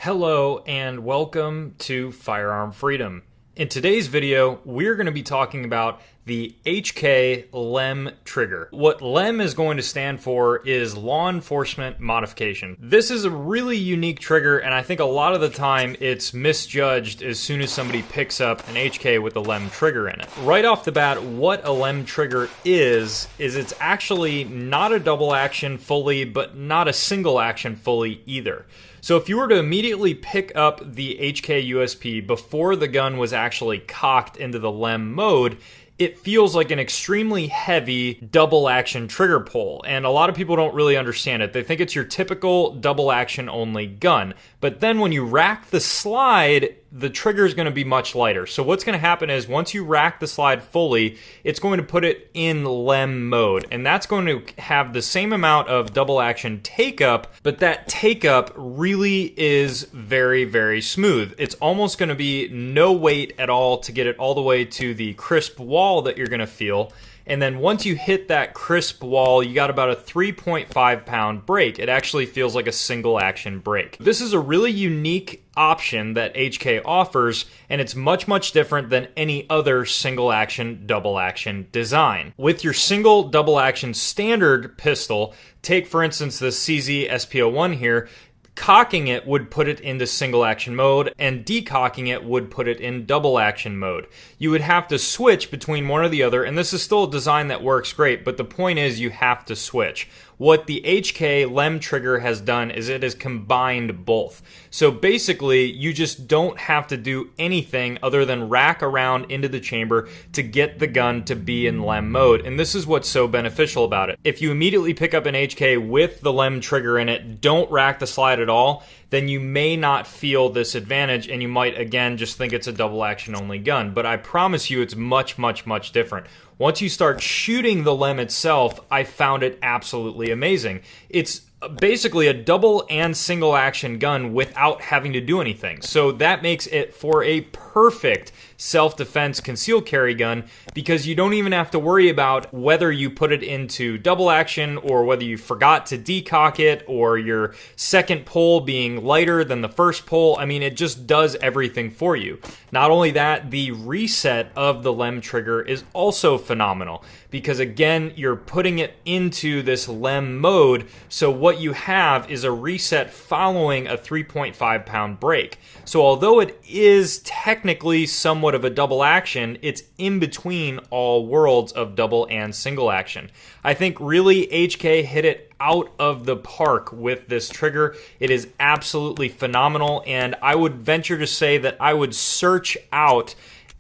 Hello and welcome to Firearm Freedom. In today's video, we're going to be talking about the HK LEM trigger. What LEM is going to stand for is Law Enforcement Modification. This is a really unique trigger, and I think a lot of the time it's misjudged as soon as somebody picks up an HK with a LEM trigger in it. Right off the bat, what a LEM trigger is it's actually not a double action fully, but not a single action fully either. So if you were to immediately pick up the HK USP before the gun was actually cocked into the LEM mode, it feels like an extremely heavy double action trigger pull, and a lot of people don't really understand it. They think it's your typical double action only gun, but then when you rack the slide, the trigger is going to be much lighter. So what's going to happen is once you rack the slide fully, it's going to put it in LEM mode, and that's going to have the same amount of double action take up, but that take up really is very, very smooth. It's almost going to be no weight at all to get it all the way to the crisp wall that you're going to feel. And then once you hit that crisp wall, you got about a 3.5 pound break. It actually feels like a single action break. This is a really unique option that HK offers, and it's much, much different than any other single action, double action design. With your single double action standard pistol, take for instance the CZ SP01 here, cocking it would put it into single action mode, and decocking it would put it in double action mode. You would have to switch between one or the other, and this is still a design that works great, but the point is you have to switch. What the HK LEM trigger has done is it has combined both. So basically, you just don't have to do anything other than rack around into the chamber to get the gun to be in LEM mode, and this is what's so beneficial about it. If you immediately pick up an HK with the LEM trigger in it, don't rack the slide at all, then you may not feel this advantage, and you might again just think it's a double action only gun. But I promise you it's much, much, much different. Once you start shooting the LEM itself, I found it absolutely amazing. It's basically a double and single action gun without having to do anything. So that makes it for a perfect self-defense concealed carry gun, because you don't even have to worry about whether you put it into double action or whether you forgot to decock it or your second pull being lighter than the first pull. I mean, it just does everything for you. Not only that, the reset of the LEM trigger is also phenomenal, because again, you're putting it into this LEM mode, so what you have is a reset following a 3.5 pound break. So although it is technically somewhat of a double action, it's in between all worlds of double and single action. I think really HK hit it out of the park with this trigger. It is absolutely phenomenal, and I would venture to say that I would search out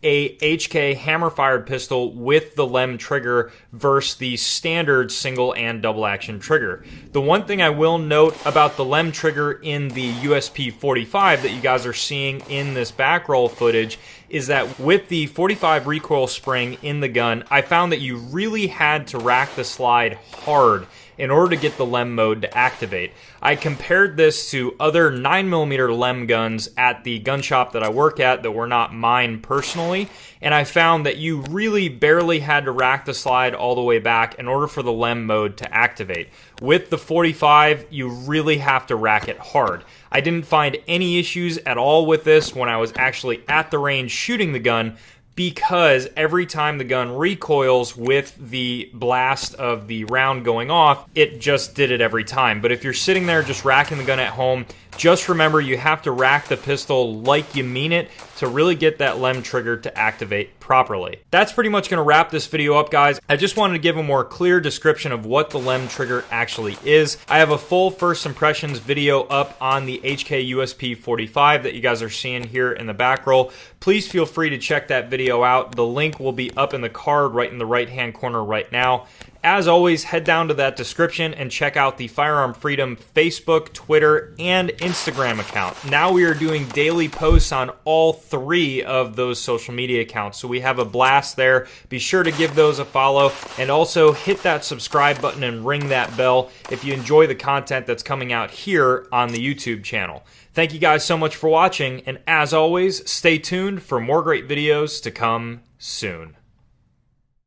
a HK hammer-fired pistol with the LEM trigger versus the standard single and double action trigger. The one thing I will note about the LEM trigger in the USP 45 that you guys are seeing in this back roll footage is that with the 45 recoil spring in the gun, I found that you really had to rack the slide hard in order to get the LEM mode to activate. I compared this to other 9mm LEM guns at the gun shop that I work at that were not mine personally, and I found that you really barely had to rack the slide all the way back in order for the LEM mode to activate. With the 45, you really have to rack it hard. I didn't find any issues at all with this when I was actually at the range shooting the gun, because every time the gun recoils with the blast of the round going off, it just did it every time. But if you're sitting there just racking the gun at home, just remember you have to rack the pistol like you mean it to really get that LEM trigger to activate properly. That's pretty much going to wrap this video up, guys. I just wanted to give a more clear description of what the LEM trigger actually is. I have a full first impressions video up on the HK USP 45 that you guys are seeing here in the back roll. Please feel free to check that video out. The link will be up in the card right in the right-hand corner right now. As always, head down to that description and check out the Firearm Freedom Facebook, Twitter, and Instagram account. Now we are doing daily posts on all three of those social media accounts, so we have a blast there. Be sure to give those a follow, and also hit that subscribe button and ring that bell if you enjoy the content that's coming out here on the YouTube channel. Thank you guys so much for watching, and as always, stay tuned for more great videos to come soon.